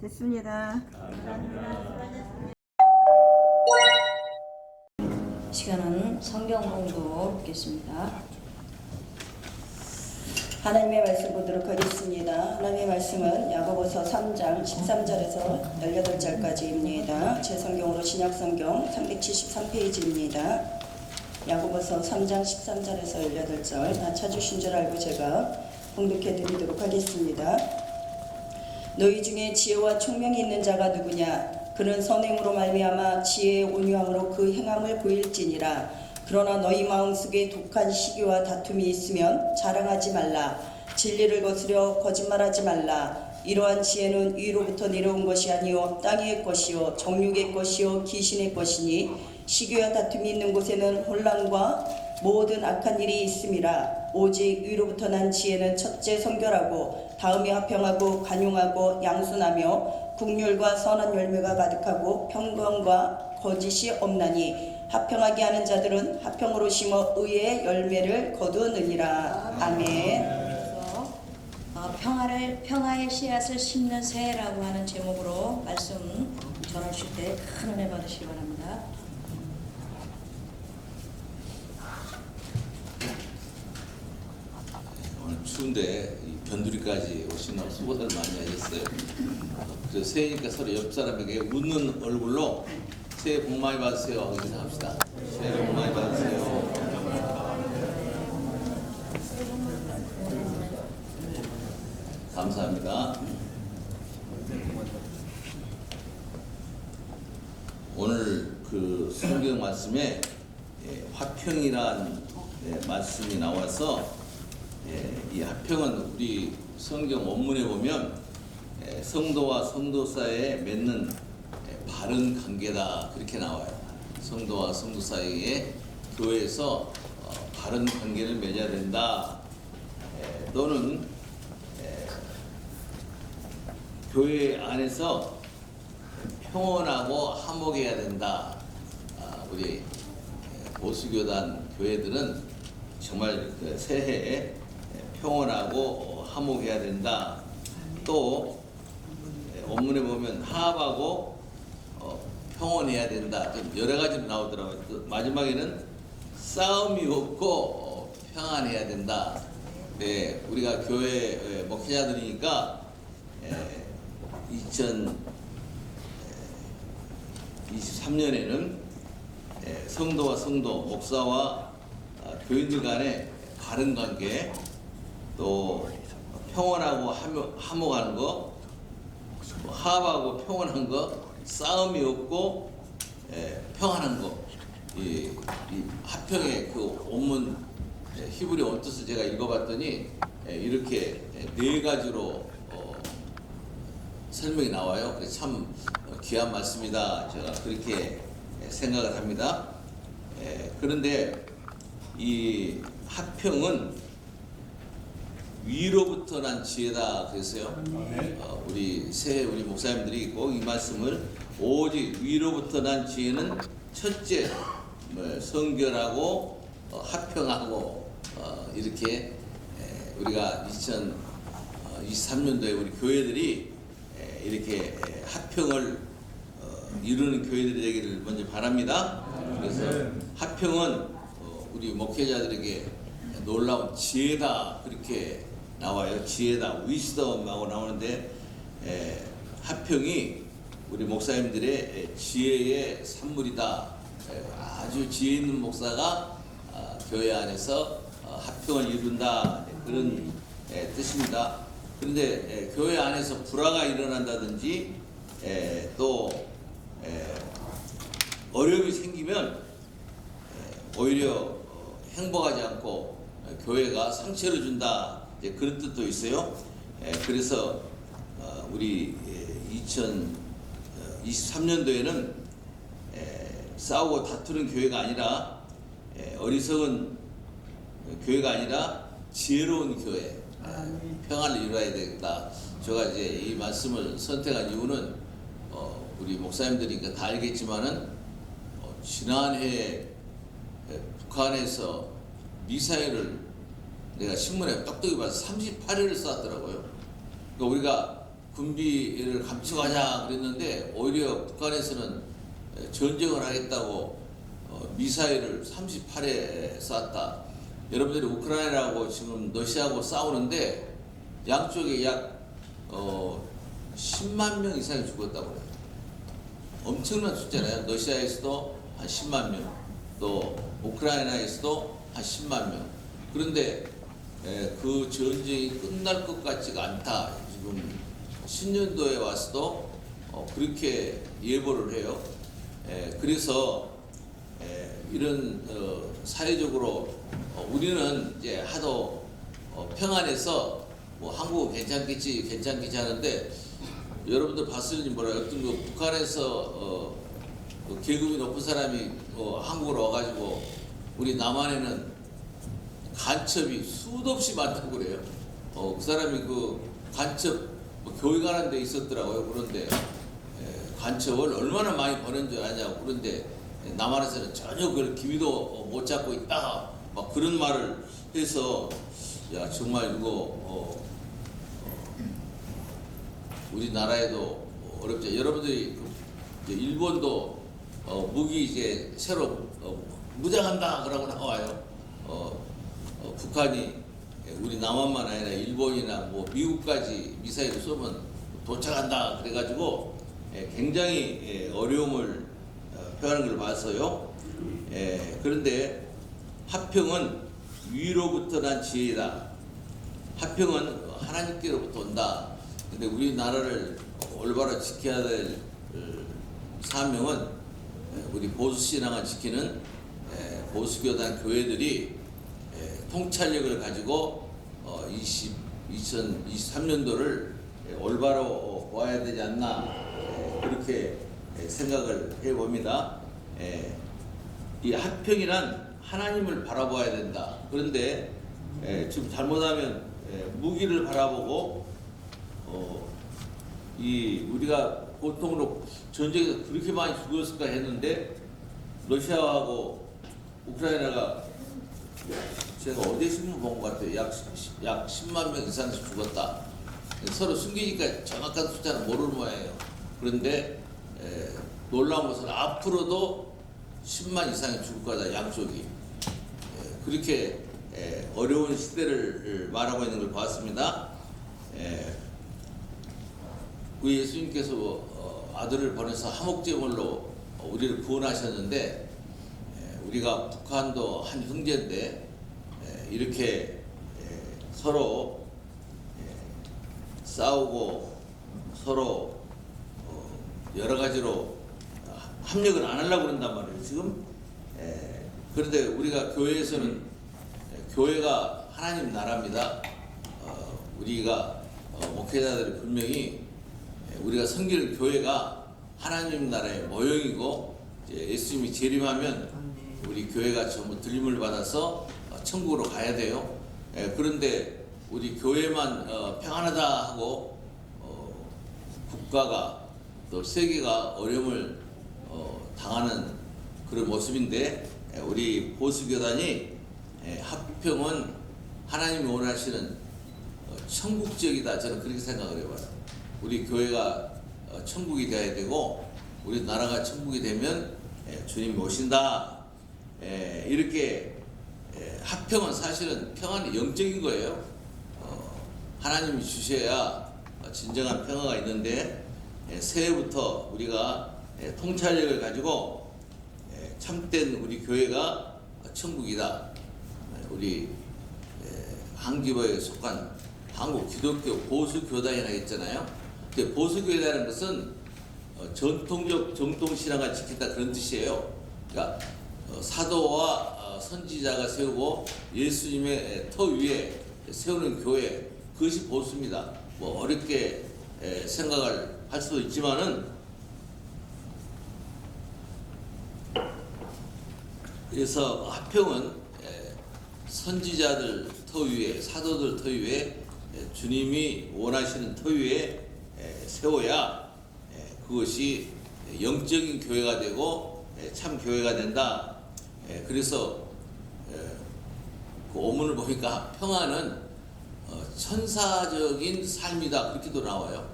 됐습니다. 시간은 성경 공부 읽겠습니다. 하나님의 말씀 보도록 하겠습니다. 하나님의 말씀은 야고보서 3장 13절에서 18절까지입니다. 제 성경으로 신약성경 373페이지입니다. 야고보서 3장 13절에서 18절 다 찾으신 줄 알고 제가 봉독해 드리도록 하겠습니다. 너희 중에 지혜와 총명이 있는 자가 누구냐? 그는 선행으로 말미암아 지혜의 온유함으로 그 행함을 보일지니라. 그러나 너희 마음속에 독한 시기와 다툼이 있으면 자랑하지 말라. 진리를 거스려 거짓말하지 말라. 이러한 지혜는 위로부터 내려온 것이 아니요 땅의 것이요 정욕의 것이요 귀신의 것이니 시기와 다툼이 있는 곳에는 혼란과 모든 악한 일이 있음이라. 오직 위로부터 난 지혜는 첫째 성결하고 다음에 화평하고 간용하고 양순하며 국률과 선한 열매가 가득하고 평강과 거짓이 없나니 화평하게 하는 자들은 화평으로 심어 의의 열매를 거두느니라. 아멘. 그래서 평화의 씨앗을 심는 새라고 하는 제목으로 말씀 전하실 때 큰 은혜 받으시기 바랍니다. 오늘 추운데 이 변두리까지 오시는 수고들 많이 하셨어요. 그래서 새해니까 서로 옆 사람에게 웃는 얼굴로 새해 복 많이 받으세요 하고 인사합시다. 새해 복 많이 받으세요. 감사합니다. 오늘 그 성경 말씀에 화평이란 말씀이 나와서 이 화평은 우리 성경 원문에 보면 성도와 성도 사이에 맺는 바른 관계다 그렇게 나와요. 성도와 성도 사이에 교회에서 바른 관계를 맺어야 된다. 또는 교회 안에서 평온하고 화목해야 된다. 우리 보수교단 교회들은 정말 새해에 평온하고 화목해야 된다. 또 원문에 보면 화합하고 평온해야 된다. 좀 여러 가지로 나오더라고요. 또 마지막에는 싸움이 없고 평안해야 된다. 네, 우리가 교회 목회자들이니까 2023년에는 성도와 성도, 목사와 교인들 간의 바른 관계, 또 평온하고 화목하는 거, 화합하고 평온한 거, 싸움이 없고 평안한 거, 이 화평의 그 원문 히브리어 뜻을 제가 읽어봤더니 이렇게 네 가지로 설명이 나와요. 그래서 참 귀한 말씀이다. 제가 그렇게 생각을 합니다. 그런데 이 화평은 위로부터 난 지혜다 그랬어요. 우리 새해 우리 목사님들이 꼭 이 말씀을 오직 위로부터 난 지혜는 첫째 성결하고 화평하고 이렇게 우리가 2023년도에 우리 교회들이 이렇게 화평을 이루는 교회들이 되기를 먼저 바랍니다. 그래서 화평은 우리 목회자들에게 놀라운 지혜다 그렇게 나와요. 지혜다, 위스덤하고 나오는데 화평이 우리 목사님들의 지혜의 산물이다. 아주 지혜 있는 목사가 교회 안에서 화평을 이룬다 그런 뜻입니다. 그런데 교회 안에서 불화가 일어난다든지 또 어려움이 생기면 오히려 행복하지 않고 교회가 상처를 준다 그런 뜻도 있어요. 그래서 우리 2023년도에는 싸우고 다투는 교회가 아니라 어리석은 교회가 아니라 지혜로운 교회, 평화를 이루어야 된다. 제가 이제 이 말씀을 선택한 이유는 우리 목사님들이니까 다 알겠지만은 지난해 북한에서 미사일을 내가 신문에 똑똑히 봐서 38회를 쐈더라고요. 그러니까 우리가 군비를 감축하자 그랬는데 오히려 북한에서는 전쟁을 하겠다고 미사일을 38회 쐈다. 여러분들이 우크라이나하고 지금 러시아하고 싸우는데 양쪽에 약 10만 명 이상이 죽었다고 그래요. 엄청난 숫자잖아요. 러시아에서도 한 10만 명, 또 우크라이나에서도 한 10만 명. 그런데 그 전쟁이 끝날 것 같지가 않다. 지금 신년도에 와서도 그렇게 예보를 해요. 그래서 이런 사회적으로 우리는 이제 하도 평안해서 뭐 한국은 괜찮겠지 하는데 여러분들 봤을지 몰라요. 어떤 그 북한에서 그 계급이 높은 사람이 한국으로 와가지고 우리 남한에는 간첩이 수도 없이 많다고 그래요. 그 사람이 그 간첩 교육하는 데 있었더라고요. 그런데 간첩을 얼마나 많이 버는 줄 아냐고. 그런데 남한에서는 전혀 그걸 기미도 못 잡고 있다. 막 그런 말을 해서 야 정말 이거 우리나라에도 어렵죠. 여러분들이 일본도 무기 이제 새로 무장한다 그러고 나와요. 북한이 우리 남한만 아니라 일본이나 뭐 미국까지 미사일을 쏘면 도착한다 그래가지고 굉장히 어려움을 표하는 걸 봤어요. 그런데 화평은 위로부터 난 지혜다. 화평은 하나님께로부터 온다. 근데 우리나라를 올바로 지켜야 될 사명은 우리 보수신앙을 지키는 보수교단 교회들이 통찰력을 가지고 2023년도를 올바로 보아야 되지 않나 그렇게 생각을 해봅니다. 이 화평이란 하나님을 바라봐야 된다. 그런데 지금 잘못하면 무기를 바라보고 우리가 보통으로 전쟁에서 그렇게 많이 죽었을까 했는데 러시아하고 우크라이나가 제가 어디에 신문 본 것 같아요. 약 10만 명 이상씩 죽었다. 서로 숨기니까 정확한 숫자는 모르는 모양이에요. 그런데 놀라운 것은 앞으로도 10만 이상이 죽을 거다. 양쪽이. 그렇게 어려운 시대를 말하고 있는 걸 봤습니다. 우리 예수님께서 아들을 보내서 화목제물로 우리를 구원하셨는데 우리가 북한도 한 형제인데 이렇게 서로 싸우고 서로 여러 가지로 합력을 안 하려고 그런단 말이에요. 지금 그런데 우리가 교회에서는 교회가 하나님 나라입니다. 우리가 목회자들이 분명히 우리가 섬기는 교회가 하나님 나라의 모형이고 예수님이 재림하면 우리 교회가 전부 들림을 받아서 천국으로 가야 돼요. 그런데 우리 교회만 평안하다 하고 국가가 또 세계가 어려움을 당하는 그런 모습인데 우리 보수교단이 화평은 하나님이 원하시는 천국적이다. 저는 그렇게 생각을 해봐요. 우리 교회가 천국이 되어야 되고 우리 나라가 천국이 되면 주님이 오신다. 이렇게 화평은 사실은 평안이 영적인 거예요. 하나님이 주셔야 진정한 평화가 있는데 새해부터 우리가 통찰력을 가지고 참된 우리 교회가 천국이다. 우리 한기부에 속한 한국 기독교 보수교단이라고 했잖아요. 근데 보수교회라는 것은 전통적 정통신앙을 지킨다 그런 뜻이에요. 그러니까 사도와 선지자가 세우고 예수님의 터 위에 세우는 교회, 그것이 보수입니다. 뭐 어렵게 생각을 할 수도 있지만은 그래서 화평은 선지자들 터 위에, 사도들 터 위에 주님이 원하시는 터 위에 세워야 그것이 영적인 교회가 되고 참 교회가 된다. 그래서 그 오문을 보니까 평안은 천사적인 삶이다 그렇게도 나와요.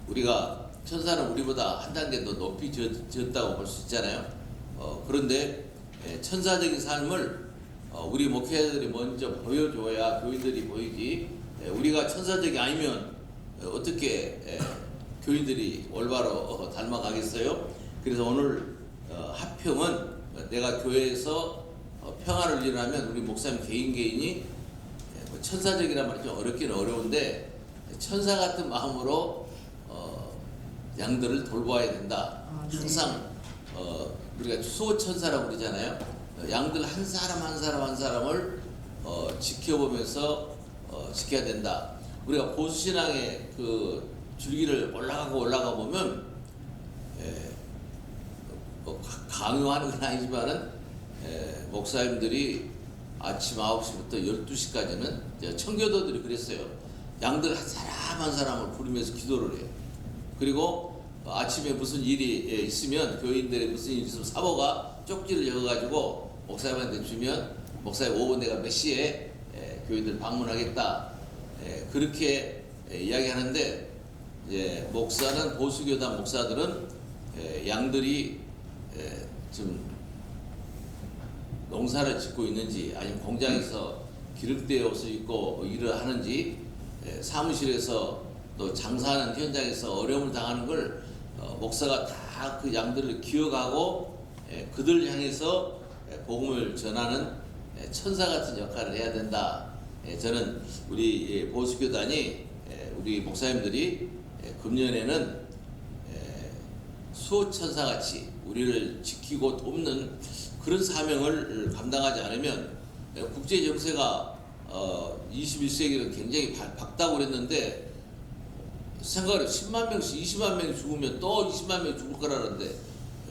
우리가 천사는 우리보다 한 단계 더 높이 지었다고 볼 수 있잖아요. 그런데 천사적인 삶을 우리 목회자들이 먼저 보여줘야 교인들이 보이지, 우리가 천사적이 아니면 어떻게 교인들이 올바로 닮아가겠어요? 그래서 오늘 합평은 내가 교회에서 평화를 이루려면 우리 목사님 개인이 천사적이란 말이 좀 어렵긴 어려운데 천사 같은 마음으로 양들을 돌보아야 된다. 항상 우리가 수호천사라고 그러잖아요. 양들 한 사람 한 사람을 지켜보면서 지켜야 된다. 우리가 보수신앙의 그 줄기를 올라가 보면 강요하는 건 아니지만은 목사님들이 아침 9시부터 12시까지는 청교도들이 그랬어요. 양들 한 사람을 부르면서 기도를 해요. 그리고 아침에 무슨 일이 있으면, 교인들의 무슨 일이 있으면 사모가 쪽지를 적어가지고 목사님한테 주면 목사님 오후 내가 몇 시에 교인들 방문하겠다, 그렇게 이야기하는데, 목사는, 보수교단 목사들은 양들이 좀 농사를 짓고 있는지, 아니면 공장에서 기름때에 옷을 입고 일을 하는지, 사무실에서 또 장사하는 현장에서 어려움을 당하는 걸 목사가 다 그 양들을 기억하고 그들 향해서 복음을 전하는 천사 같은 역할을 해야 된다. 저는 우리 보수교단이, 우리 목사님들이 금년에는 수호천사같이 우리를 지키고 돕는 그런 사명을 감당하지 않으면, 국제 정세가 21세기는 굉장히 밝다고 그랬는데, 생각을 10만 명씩 20만 명이 죽으면 또 20만 명이 죽을 거라는데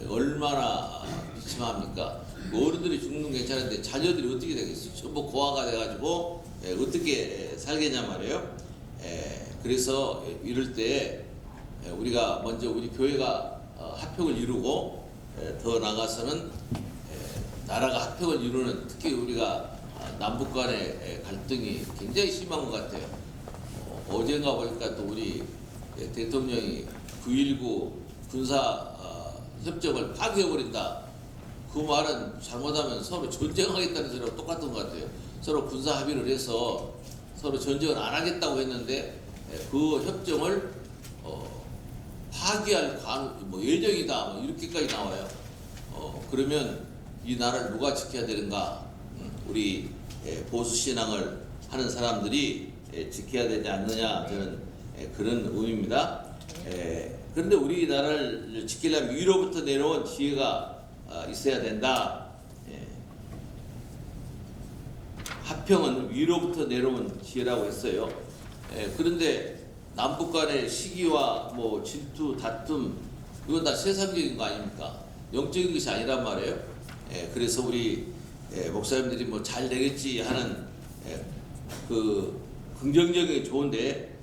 얼마나 비참합니까? 어른들이 죽는 건 괜찮은데 자녀들이 어떻게 되겠어요? 전부 고아가 돼가지고 어떻게 살겠냐 말이에요. 그래서 이럴 때 우리가 먼저 우리 교회가 합평을 이루고, 더 나아가서는 나라가 합평을 이루는, 특히 우리가 남북 간의 갈등이 굉장히 심한 것 같아요. 어젠가 보니까 또 우리 대통령이 9.19 군사 협정을 파기해버린다. 그 말은 잘못하면 서로 전쟁하겠다는 소리랑 똑같은 것 같아요. 서로 군사 합의를 해서 서로 전쟁을 안 하겠다고 했는데 그 협정을 파기할 예정이다, 이렇게까지 나와요. 그러면 이 나라를 누가 지켜야 되는가? 우리 보수 신앙을 하는 사람들이 지켜야 되지 않느냐, 저는 그런 의미입니다. 그런데 우리나라를 지키려면 위로부터 내려온 지혜가 있어야 된다. 합평은 위로부터 내려온 지혜라고 했어요. 그런데 남북 간의 시기와 질투, 다툼, 이건 다 세상적인 거 아닙니까? 영적인 것이 아니란 말이에요. 그래서 우리 목사님들이 잘 되겠지 하는 그 긍정적인 게 좋은데,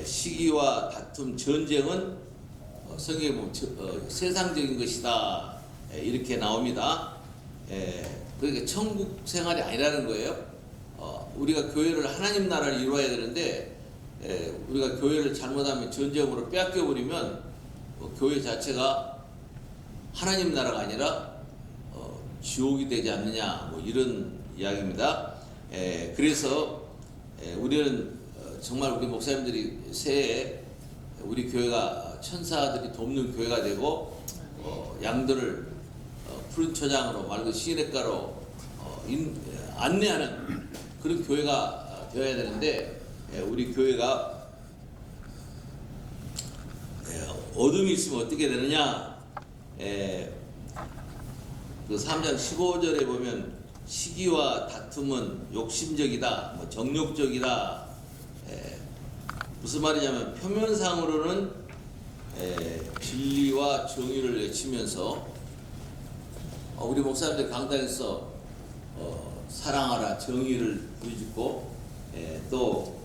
시기와 다툼, 전쟁은 성경에 보면 세상적인 것이다, 이렇게 나옵니다. 그러니까 천국 생활이 아니라는 거예요. 우리가 교회를, 하나님 나라를 이루어야 되는데 우리가 교회를 잘못하면 전쟁으로 빼앗겨버리면 교회 자체가 하나님 나라가 아니라 지옥이 되지 않느냐, 이런 이야기입니다. 그래서 우리는 정말 우리 목사님들이 새해에 우리 교회가 천사들이 돕는 교회가 되고, 양들을 푸른 초장으로 맑은 시냇가로 안내하는 그런 교회가 되어야 되는데, 우리 교회가 어둠이 있으면 어떻게 되느냐? 그 3장 15절에 보면 시기와 다툼은 욕심적이다, 정욕적이다. 무슨 말이냐면 표면상으로는 진리와 정의를 외치면서, 우리 목사님들 강단에서 사랑하라, 정의를 부르짖고, 또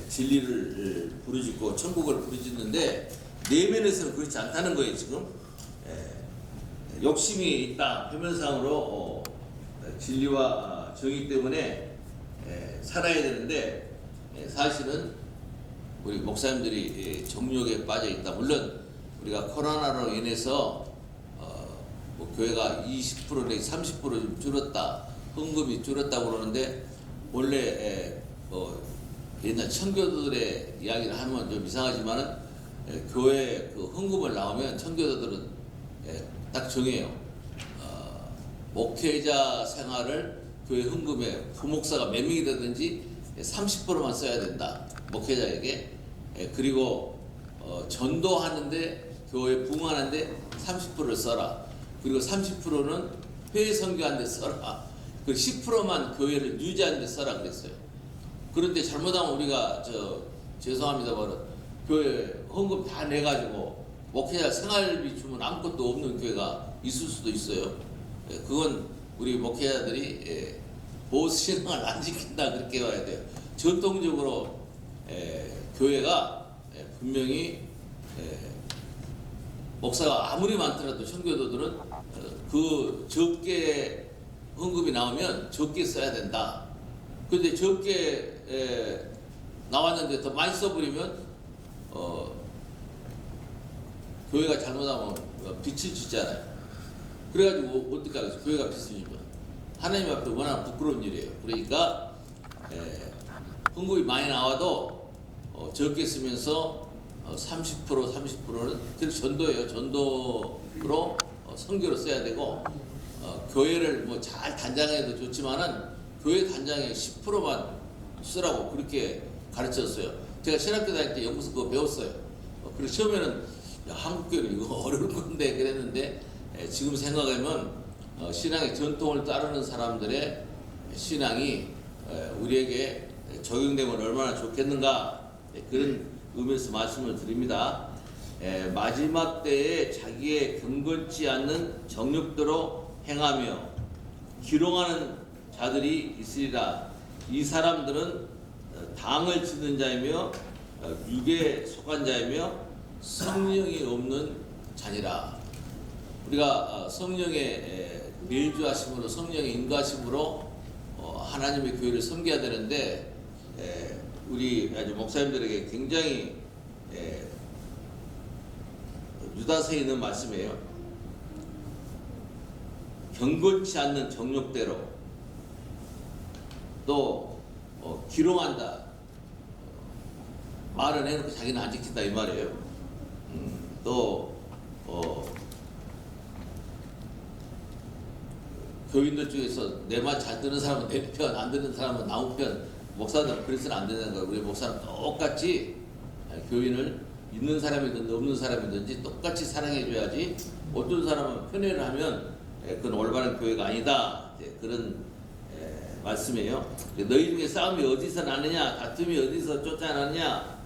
진리를 부르짖고 천국을 부르짖는데, 내면에서는 그렇지 않다는 거예요. 지금 욕심이 있다, 표면상으로 진리와 정의 때문에 살아야 되는데, 사실은 우리 목사님들이 정욕에 빠져 있다. 물론 우리가 코로나로 인해서 뭐 교회가 20% 내지 30% 좀 줄었다, 헌금이 줄었다고 그러는데 원래 옛날 청교도들의 이야기를 하면 좀 이상하지만은 교회 그 헌금을 나오면 청교도들은 딱 정해요. 목회자 생활을 교회 헌금에 부목사가 몇 명이 되든지 30%만 써야 된다. 목회자에게. 그리고 전도하는데 교회 부흥하는데 30%를 써라. 그리고 30%는 회의 선교하는 데 써라. 그리고 10%만 교회를 유지하는 데 써라 그랬어요. 그런데 잘못하면 우리가 죄송합니다만 교회 헌금 다 내가지고 목회자 생활비 주면 아무것도 없는 교회가 있을 수도 있어요. 그건 우리 목회자들이 보수신앙을 안 지킨다 그렇게 봐야 돼요. 전통적으로 교회가 분명히 목사가 아무리 많더라도 청교도들은 그 적게 헌금이 나오면 적게 써야 된다. 그런데 적게 나왔는데 더 많이 써버리면 교회가 잘못하면 빚을 짓잖아요. 그래가지고 어떻게 하겠어요? 교회가 빚을 지면 하나님 앞에 워낙 부끄러운 일이에요. 그러니까 헌금이 많이 나와도 적게 쓰면서 30%는 그래서 전도예요. 전도로 선교로 써야 되고 교회를 뭐 잘 단장해도 좋지만은 교회 단장에 10%만 쓰라고 그렇게 가르쳤어요. 제가 신학교 다닐 때 연구소 그거 배웠어요. 그리고 처음에는 야, 한국교회는 이거 어려울 건데 그랬는데 지금 생각하면 신앙의 전통을 따르는 사람들의 신앙이 우리에게 적용되면 얼마나 좋겠는가 그런 의미에서 말씀을 드립니다. 마지막 때에 자기의 경건치 않는 정욕대로 행하며 기롱하는 자들이 있으리라. 이 사람들은 당을 치는 자이며 육에 속한 자이며 성령이 없는 자니라. 우리가 성령의 밀주하심으로 성령의 인도하심으로 하나님의 교회를 섬겨야 되는데 우리 아주 목사님들에게 굉장히 유다서에 있는 말씀이에요. 경건치 않는 정욕대로 또 기롱한다. 말은 해놓고 자기는 안 지킨다 이 말이에요. 또 교인들 중에서 내 말 잘 듣는 사람은 내 편, 안 듣는 사람은 나무 편. 목사들은 그래서는 안 되는 거예요. 우리 목사는 똑같이 교인을 있는 사람이든 없는 사람이든지 똑같이 사랑해줘야지. 어떤 사람은 편애를 하면 그건 올바른 교회가 아니다. 그런 말씀이에요. 너희 중에 싸움이 어디서 나느냐, 다툼이 어디서 쫓아나느냐.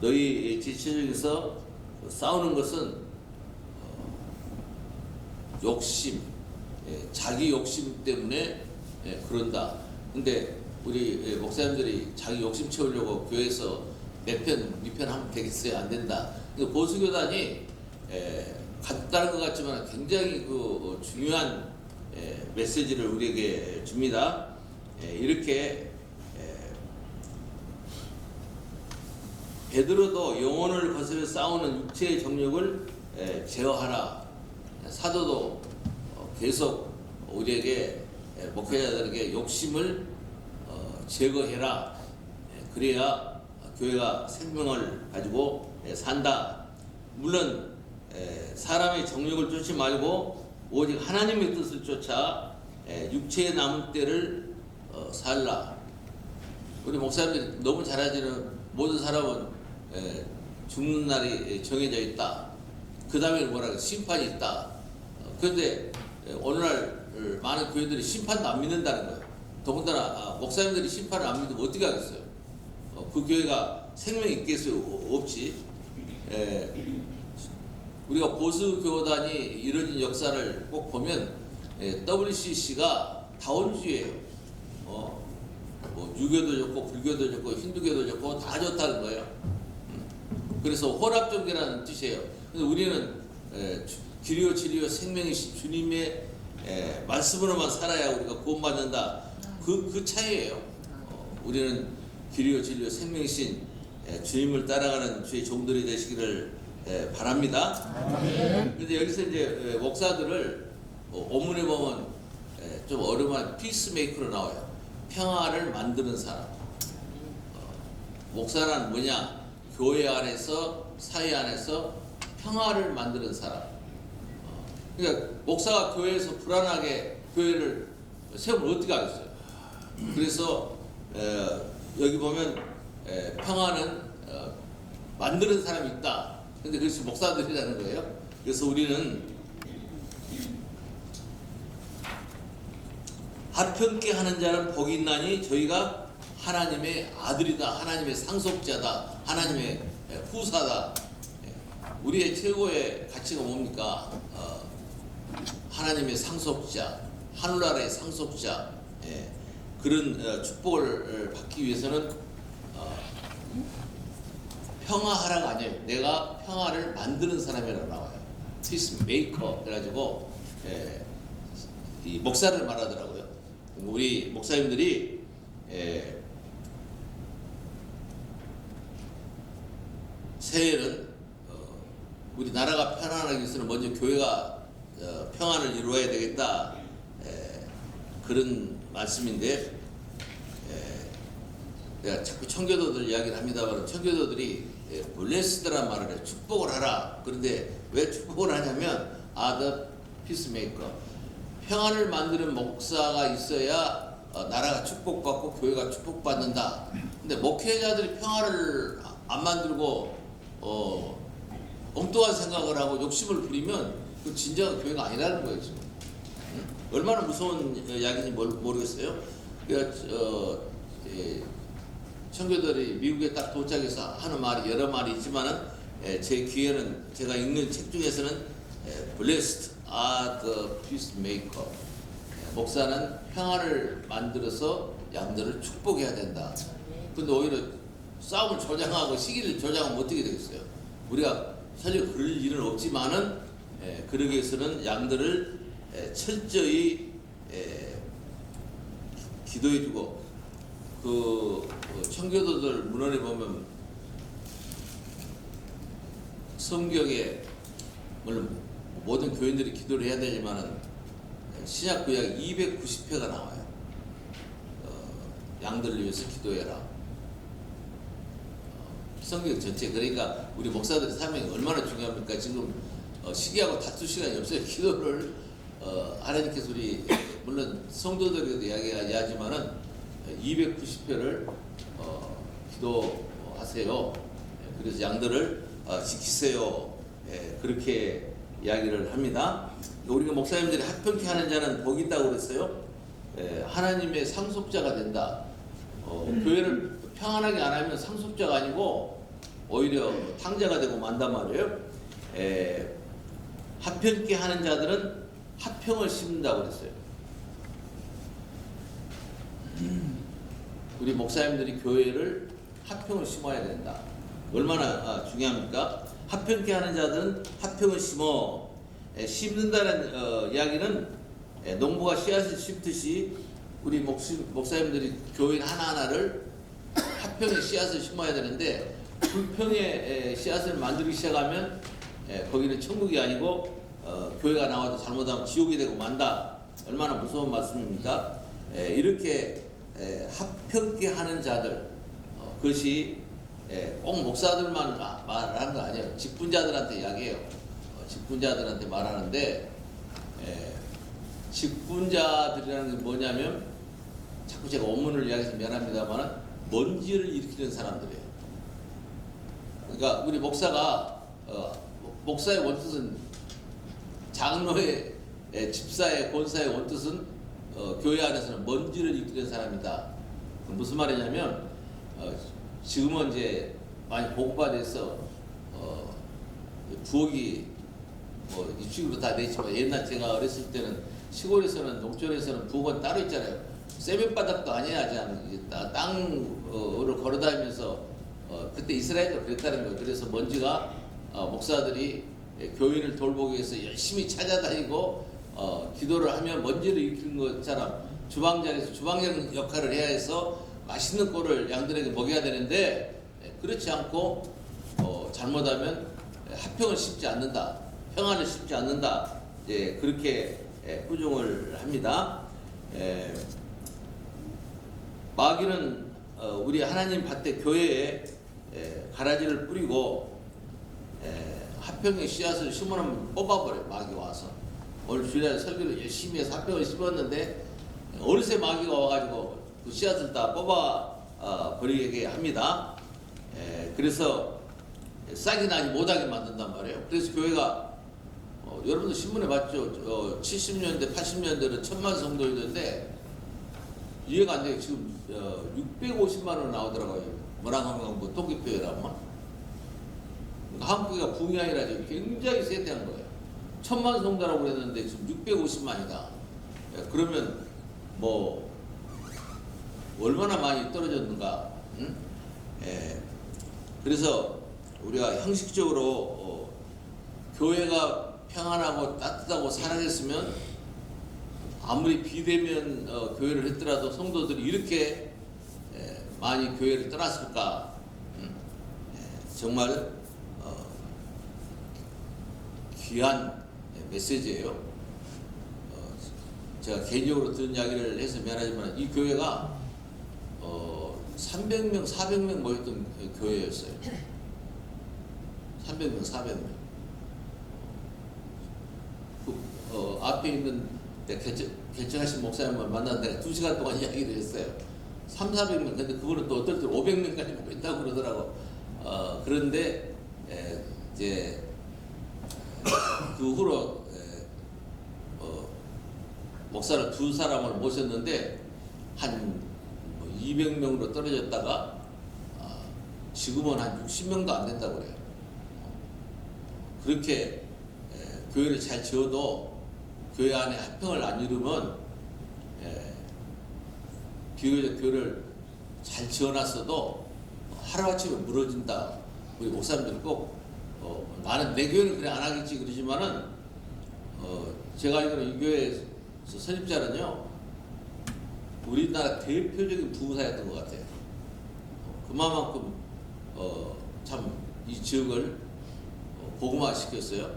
너희 지체 중에서 싸우는 것은 욕심, 자기 욕심 때문에 그런다. 근데 우리 목사님들이 자기 욕심 채우려고 교회에서 내 편, 네 편 하면 되겠어요? 안 된다. 보수교단이 간단한 것 같지만 굉장히 그 중요한 메시지를 우리에게 줍니다. 이렇게 베드로도 영혼을 거스려 싸우는 육체의 정욕을 제어하라. 사도도 계속 우리에게 목회자들에게 욕심을 제거해라. 그래야 교회가 생명을 가지고 산다. 물론 사람의 정욕을 쫓지 말고 오직 하나님의 뜻을 쫓아 육체의 남은 때를 살라. 우리 목사님들이 너무 잘 아시는 모든 사람은 죽는 날이 정해져 있다. 그 다음에 뭐라 그래? 심판이 있다. 그런데 오늘날 많은 교회들이 심판도 안 믿는다는 거예요. 더군다나 목사님들이 심판을 안 믿으면 어떻게 하겠어요? 그 교회가 생명이 있겠어요? 없지. 우리가 보수 교단이 이루어진 역사를 꼭 보면 WCC가 다원주의예요. 뭐 유교도 좋고 불교도 좋고 힌두교도 좋고 다 좋다는 거예요. 그래서 혼합종교라는 뜻이에요. 그래서 우리는 기리오 진리요 생명이신 주님의 말씀으로만 살아야 우리가 구원받는다. 그 차이예요. 우리는 기리오 진리요 생명이신 주님을 따라가는 주의 종들이 되시기를 바랍니다. 그런데 여기서 이제 목사들을 원문에 보면 좀 어려운 피스메이커로 나와요. 평화를 만드는 사람. 목사란 뭐냐? 교회 안에서, 사회 안에서 평화를 만드는 사람. 그러니까 목사가 교회에서 불안하게 교회를 세우면 어떻게 하겠어요? 그래서 여기 보면 평화는 만드는 사람이 있다. 근데 그것이 목사들이라는 거예요. 그래서 우리는 합평케 하는 자는 복이 있나니 저희가 하나님의 아들이다, 하나님의 상속자다, 하나님의 후사다. 우리의 최고의 가치가 뭡니까? 하나님의 상속자, 하늘나라의 상속자. 그런 축복을 받기 위해서는 평화하라가 아니에요. 내가 평화를 만드는 사람이라고 나와요. 피스 메이커. 그래가지고 이 목사를 말하더라고요. 우리 목사님들이 새해는 우리 나라가 편안하기 위해서는 먼저 교회가 평안을 이루어야 되겠다. 그런 말씀인데 내가 자꾸 청교도들 이야기를 합니다만 청교도들이 블레스드란 말을 해요. 축복을 하라. 그런데 왜 축복을 하냐면 the peacemaker. 평안을 만드는 목사가 있어야 나라가 축복받고 교회가 축복받는다. 근데 목회자들이 평화를 안 만들고 엉뚱한 생각을 하고 욕심을 부리면 그 진정한 교회가 아니라는 거예요. 지금. 얼마나 무서운 이야기인지 모르겠어요. 그러니까 청교도들이 미국에 딱 도착해서 하는 말이 여러 말이 있지만은 제 귀에는 제가 읽는 책 중에서는 Blessed are the peacemaker. 목사는 평화를 만들어서 양들을 축복해야 된다. 근데 오히려 싸움을 조장하고 시기를 조장하면 어떻게 되겠어요? 우리가 설령 그럴 일은 없지만은 그러기 위해서는 양들을 철저히 기도해주고 그 청교도들 문헌에 보면 성경에 물론 모든 교인들이 기도를 해야 되지만은 신약 구약 290회가 나와요. 양들을 위해서 기도해라. 성경 전체. 그러니까 우리 목사들의 사명이 얼마나 중요합니까? 지금 시기하고 다툴 시간이 없어요. 기도를 하나님께서 우리 물론 성도들에게도 이야기하지만은 290회를 기도하세요. 그래서 양들을 지키세요. 그렇게 이야기를 합니다. 우리가 목사님들이 합평케 하는 자는 복이 있다고 그랬어요. 하나님의 상속자가 된다. 교회를 평안하게 안 하면 상속자가 아니고 오히려 탕자가 되고 만단 말이에요. 합평케 하는 자들은 합평을 심는다고 그랬어요. 우리 목사님들이 교회를 합평을 심어야 된다. 얼마나 중요합니까? 합평케 하는 자들은 합평을 심어. 심는다는 이야기는 농부가 씨앗을 심듯이 우리 목사님들이 교인 하나하나를 합평의 씨앗을 심어야 되는데 불평의 씨앗을 만들기 시작하면 거기는 천국이 아니고 교회가 나와도 잘못하면 지옥이 되고 만다. 얼마나 무서운 말씀입니까? 이렇게 합평케 하는 자들, 그것이 꼭 목사들만 말하는 거 아니에요. 직분자들한테 이야기해요. 직분자들한테 말하는데 직분자들이라는 게 뭐냐면 자꾸 제가 원문을 이야기해서 미안합니다만 먼지를 일으키는 사람들이에요. 그러니까 우리 목사가 목사의 원뜻은 장로의 집사의 권사의 원뜻은 교회 안에서는 먼지를 일으키는 사람이다. 무슨 말이냐면 지금은 이제 많이 보고받아서 부엌이 뭐 입식으로 다 내지만 옛날 제가 어렸을 때는 시골에서는 농촌에서는 부엌은 따로 있잖아요. 세면바닥도 아니야. 땅을 걸어다니면서 그때 이스라엘도 그랬다는 거예요. 그래서 먼지가 목사들이 교인을 돌보기 위해서 열심히 찾아다니고 기도를 하면 먼지를 일으키는 것처럼 주방장에서 주방장 역할을 해야 해서 맛있는 꼴을 양들에게 먹여야 되는데 그렇지 않고 잘못하면 합평을 씹지 않는다, 평안을 씹지 않는다, 그렇게 부정을 합니다. 마귀는 우리 하나님 밭에 교회에 가라지를 뿌리고 합평의 씨앗을 심으면 뽑아버려요. 마귀 와서 오늘 주일날 설교를 열심히 해서 합평을 심었는데 어느새 마귀가 와가지고 그 씨앗을 다 뽑아 버리게 합니다. 그래서 싹이 나지 못하게 만든단 말이에요. 그래서 교회가 여러분들 신문에 봤죠. 70년대 80년대는 1000만 성도였는데 이해가 안 돼요. 지금 650만 원 나오더라고요. 뭐라고 뭐 통계표에라면 한국가 붐이 아니라 지금 굉장히 세대한 거예요. 1000만 성도라고 그랬는데 지금 650만이다. 그러면 뭐 얼마나 많이 떨어졌는가. 응? 그래서 우리가 형식적으로 교회가 평안하고 따뜻하고 사랑했으면 아무리 비대면 교회를 했더라도 성도들이 이렇게 많이 교회를 떠났을까. 정말 귀한 메시지예요. 제가 개인적으로 들은 이야기를 해서 미안하지만 이 교회가 300명, 400명 모였던 교회였어요. 300명, 400명. 앞에 있는 결정하신 목사님을 만났는데 2시간 동안 이야기를 했어요. 3, 400명. 근데 그분은 또 어떨 때 500명까지 모였다고 그러더라고. 그런데 이제 그 후로 목사를 2사람을 모셨는데 한 200명으로 떨어졌다가 지금은 한 60명도 안 된다고 그래요. 그렇게 교회를 잘 지어도 교회 안에 합평을 안 이루면 비교적 교회를 잘 지어놨어도 하루아침에 무너진다. 우리 목사님들은 꼭 나는 내 교회는 그래 안 하겠지 그러지만은 제가 알기로는 이 교회에서 선임자는요 우리나라 대표적인 부흥사였던 것 같아요. 그만큼 참 이 지역을 복음화 시켰어요.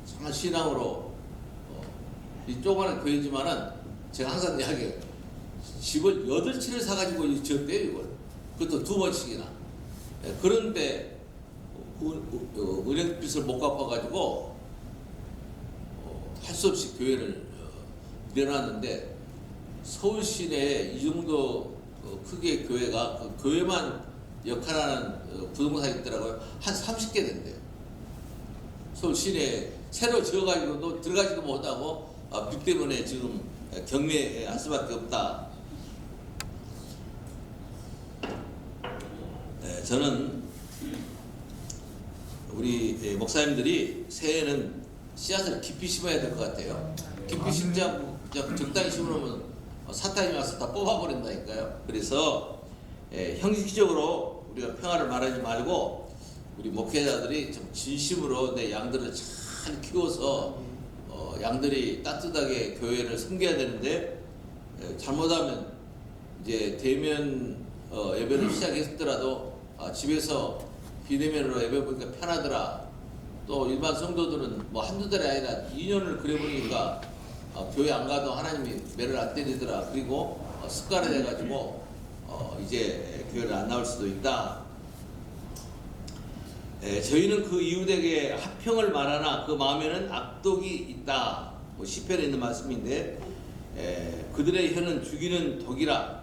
정말 신앙으로 이 조그마한 교회지만은 제가 항상 이야기해요. 집을 8채를 사가지고 지었대요 이걸. 그것도 2번씩이나. 그런데 은행빚을 못 갚아가지고 할 수 없이 교회를 내놨는데 서울 시내에 이 정도 크기의 교회가 그 교회만 역할하는 부동산이 있더라고요. 한 30개 된대요. 서울 시내에 새로 지어가지고도 들어가지도 못하고 빚 때문에 지금 경매할 수밖에 없다. 저는 우리 목사님들이 새해에는 씨앗을 깊이 심어야 될 것 같아요. 깊이 심지 않고 적당히 심으면 사탄이 와서 다 뽑아버린다니까요. 그래서 형식적으로 우리가 평화를 말하지 말고 우리 목회자들이 좀 진심으로 내 양들을 잘 키워서 양들이 따뜻하게 교회를 섬겨야 되는데 잘못하면 이제 대면 예배를 시작했더라도 집에서 비대면으로 예배 보니까 편하더라. 또 일반 성도들은 뭐 한두 달이 아니라 2년을 그래 보니까 교회 안 가도 하나님이 매를 안 때리더라. 그리고 습관이 돼가지고 이제 교회를 안 나올 수도 있다. 저희는 그 이웃에게 합평을 말하나 그 마음에는 악독이 있다. 뭐 시편에 있는 말씀인데 그들의 혀는 죽이는 독이라.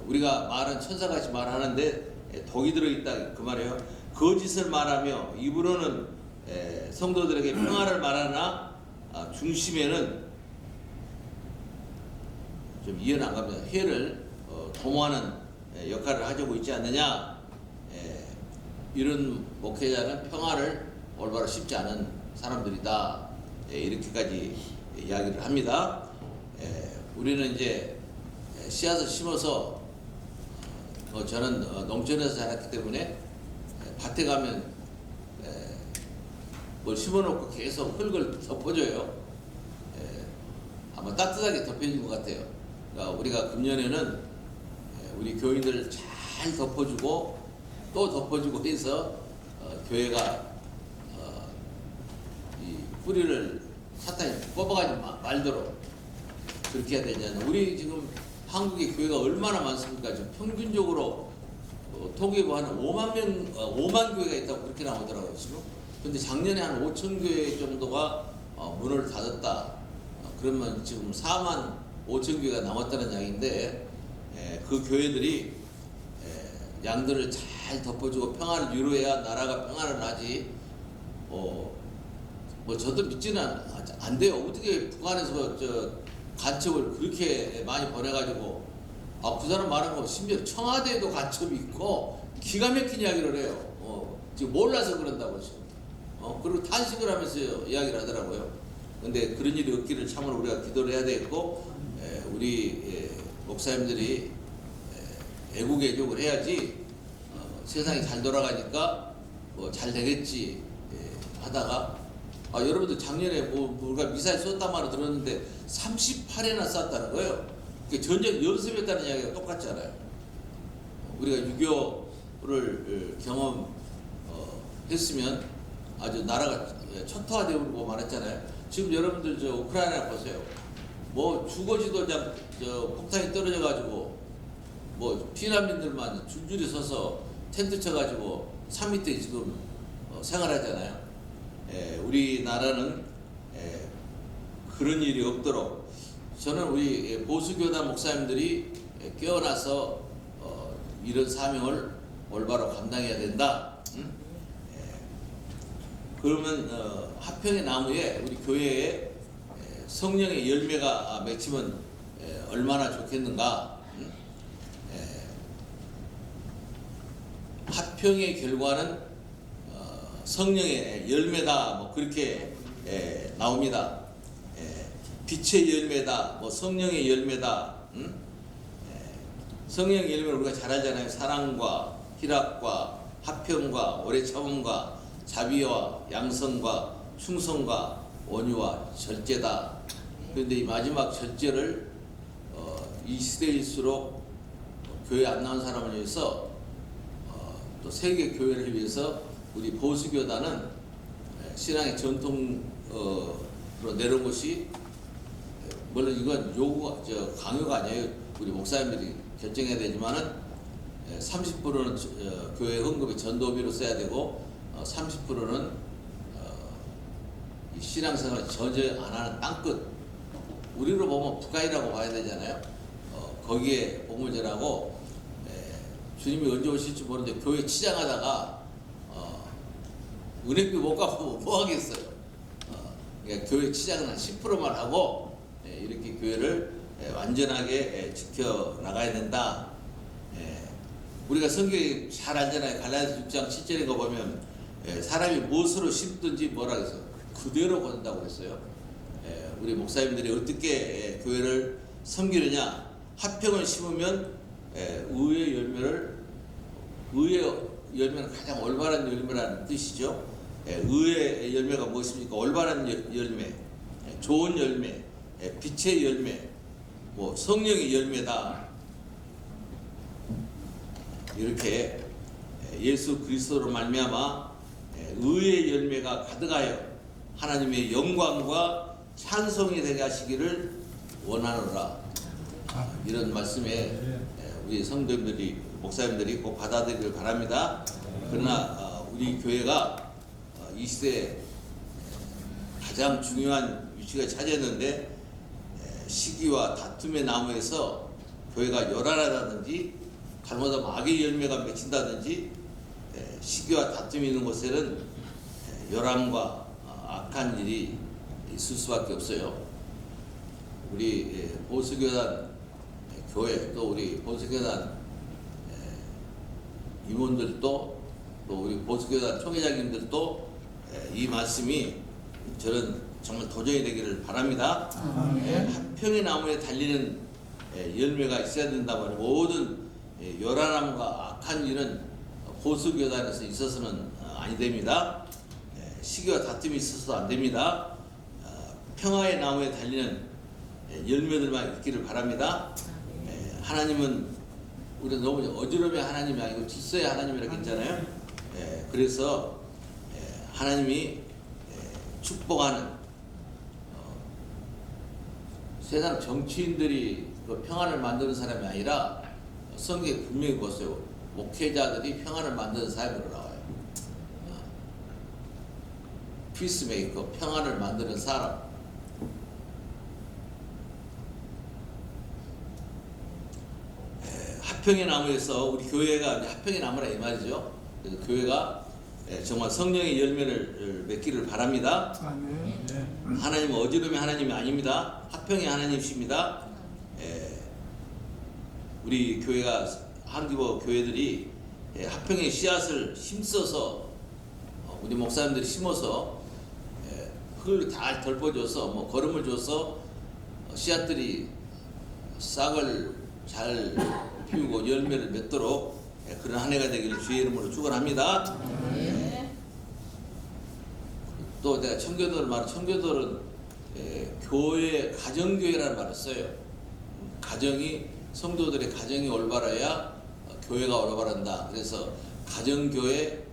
우리가 말은 천사같이 말하는데 독이 들어있다 그 말이에요. 거짓을 말하며 입으로는 성도들에게 평화를 말하나 중심에는 좀 이해는 안 갑니다. 혀를 도모하는 역할을 하고 있지 않느냐. 이런 목회자는 평화를 올바로 씹지 않은 사람들이다. 이렇게까지 이야기를 합니다. 우리는 이제 씨앗을 심어서 저는 농촌에서 자랐기 때문에 밭에 가면 뭘 심어놓고 계속 흙을 덮어줘요. 아마 따뜻하게 덮여진 것 같아요. 그러니까 우리가 금년에는 우리 교인들을 잘 잘 덮어주고 또 덮어주고 해서 교회가 이 뿌리를 사탄이 뽑아가지 말도록 그렇게 해야 되잖아요. 우리 지금 한국의 교회가 얼마나 많습니까? 지금 평균적으로 통계보 한 5만 교회가 있다고 그렇게 나오더라고요 지금. 근데 작년에 한 5천 교회 정도가 문을 닫았다. 그러면 지금 4만 5천 교회가 남았다는 이야기인데, 그 교회들이 양들을 잘 덮어주고 평화를 유로해야 나라가 평화를 하지. 뭐 저도 믿지는 안 돼요. 어떻게 북한에서 간첩을 그렇게 많이 보내가지고, 그 사람 말한 거 심지어 청와대에도 간첩이 있고 기가 막힌 이야기를 해요. 지금 몰라서 그런다고 지금. 그리고 탄식을 하면서 이야기를 하더라고요. 근데 그런 일이 없기를 참으로 우리가 기도를 해야 되겠고, 우리 목사님들이 애국 애족을 해야지 세상이 잘 돌아가니까 뭐 잘 되겠지 하다가, 여러분들 작년에 우리가 미사일 쏜단 말을 들었는데 38회나 쐈다는 거예요. 전쟁 연습했다는 이야기가 똑같잖아요. 우리가 6.25를 경험했으면 아주 나라가 초토화되고 말했잖아요. 지금 여러분들 저 우크라이나 보세요. 뭐 주거지도 폭탄이 떨어져가지고 뭐 피난민들만 줄줄이 서서 텐트 쳐가지고 산 밑에 지금 생활하잖아요. 우리나라는 그런 일이 없도록 저는 우리 보수교단 목사님들이 깨어나서 이런 사명을 올바로 감당해야 된다. 그러면 화평의 나무에 우리 교회에 성령의 열매가 맺히면 얼마나 좋겠는가. 화평의 결과는 성령의 열매다, 뭐 그렇게 나옵니다. 빛의 열매다, 뭐 성령의 열매다. 성령의 열매를 우리가 잘 알잖아요. 사랑과 희락과 화평과 오래 참음과 자비와 양성과 충성과 온유와 절제다. 그런데 이 마지막 절제를 이 시대일수록 교회 안 나온 사람을 위해서 또 세계 교회를 위해서 우리 보수교단은 신앙의 전통으로 내려온 것이, 물론 이건 강요가 아니에요. 우리 목사님들이 결정해야 되지만은 30%는 교회 헌금이 전도비로 써야 되고 30%는 신앙생활을 전혀 안 하는 땅끝, 우리로 보면 북한이라고 봐야 되잖아요. 거기에 복물절하고, 주님이 언제 오실지 모르는데 교회 치장하다가 은행비 못 갚고 뭐 하겠어요. 그러니까 교회 치장은 한 10%만 하고 이렇게 교회를 완전하게 지켜 나가야 된다. 우리가 성경이 잘 알잖아요. 갈라디아서 6장 7절에 거 보면 사람이 무엇으로 심든지 뭐라 해서 그대로 거둔다고 했어요. 우리 목사님들이 어떻게 교회를 섬기느냐. 화평을 심으면 의의 열매는 가장 올바른 열매라는 뜻이죠. 의의 열매가 무엇입니까? 올바른 열매, 좋은 열매, 빛의 열매, 뭐 성령의 열매다. 이렇게 예수 그리스도로 말미암아 의의 열매가 가득하여 하나님의 영광과 찬송이 되게 하시기를 원하노라. 이런 말씀에 우리 성도님들이, 목사님들이 꼭 받아들이길 바랍니다. 그러나 우리 교회가 이 시대에 가장 중요한 위치가 차지했는데, 시기와 다툼의 나무에서 교회가 요란하다든지 잘못하면 악의 열매가 맺힌다든지, 시기와 다툼이 있는 곳에는 요란과 악한 일이 있을 수밖에 없어요. 우리 보수교단 교회, 또 우리 보수교단 임원들도, 또 우리 보수교단 총회장님들도 이 말씀이 저는 정말 도전이 되기를 바랍니다. 화평의 나무에 달리는 열매가 있어야 된다면 모든 요란함과 악한 일은 보수교단에서 있어서는 아니 됩니다. 시기와 다툼이 있어서도 안 됩니다. 평화의 나무에 달리는 열매들만 있기를 바랍니다. 하나님은 우리가 너무 어지러움의 하나님이 아니고 질서의 하나님이라고 했잖아요. 그래서 하나님이 축복하는 세상 정치인들이 그 평안을 만드는 사람이 아니라 성경에 분명히 보세요. 목회자들이 평안을 만드는 사람으로 나와요. 피스메이커, 평안을 만드는 사람. 화평의 나무에서 우리 교회가 이제 화평의 나무라 이 말이죠. 그래서 교회가 정말 성령의 열매를 맺기를 바랍니다. 아멘. 네. 하나님은 어지러움의 하나님이 아닙니다. 화평의 하나님이십니다. 우리 교회가 한기보 교회들이 화평의 씨앗을 힘써서 우리 목사님들이 심어서 흙을 다 덜퍼줘서 뭐 거름을 줘서 씨앗들이 싹을 잘 피우고 열매를 맺도록 그런 한 해가 되기를 주의 이름으로 축원합니다. 또 내가 청교도를 말해, 청교도는 교회, 가정교회라는 말을 써요. 가정이, 성도들의 가정이 올바라야 교회가 올바란다. 그래서 가정교회,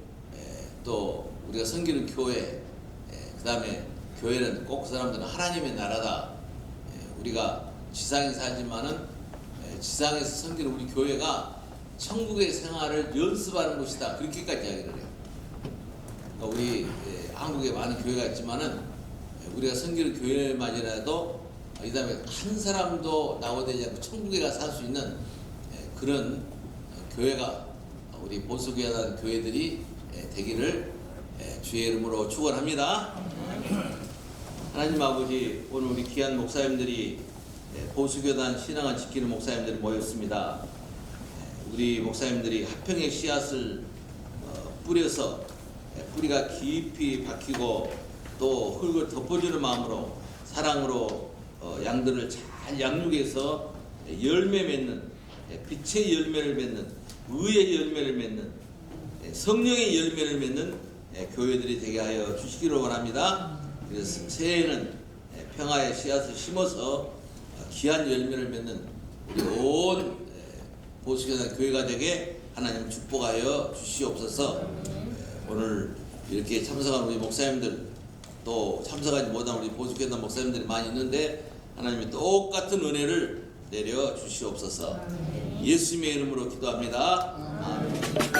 또 우리가 섬기는 교회, 그 다음에 교회는 꼭 그 사람들은 하나님의 나라다. 우리가 지상에 살지만은 지상에서 섬기는 우리 교회가 천국의 생활을 연습하는 곳이다. 그렇게까지 이야기를 해요. 그러니까 우리 한국에 많은 교회가 있지만은 우리가 섬기는 교회만이라도 이 다음에 한 사람도 나오되지 않고 천국에 가 살 수 있는 그런 교회가 우리 보수교회나 교회들이 되기를 주의 이름으로 축원합니다. 하나님 아버지, 오늘 우리 귀한 목사님들이 보수교단 신앙을 지키는 목사님들이 모였습니다. 우리 목사님들이 화평의 씨앗을 뿌려서 뿌리가 깊이 박히고 또 흙을 덮어주는 마음으로 사랑으로 양들을 잘 양육해서 열매 맺는, 빛의 열매를 맺는, 의의 열매를 맺는, 성령의 열매를 맺는 교회들이 되게 하여 주시기를 원합니다. 그래서 새해에는 평화의 씨앗을 심어서 귀한 열매를 맺는 우리 온 보수교단 교회가 되게 하나님 축복하여 주시옵소서. 오늘 이렇게 참석한 우리 목사님들, 또 참석하지 못한 우리 보수교단 목사님들이 많이 있는데 하나님이 똑같은 은혜를 내려 주시옵소서. 예수님의 이름으로 기도합니다. 아멘.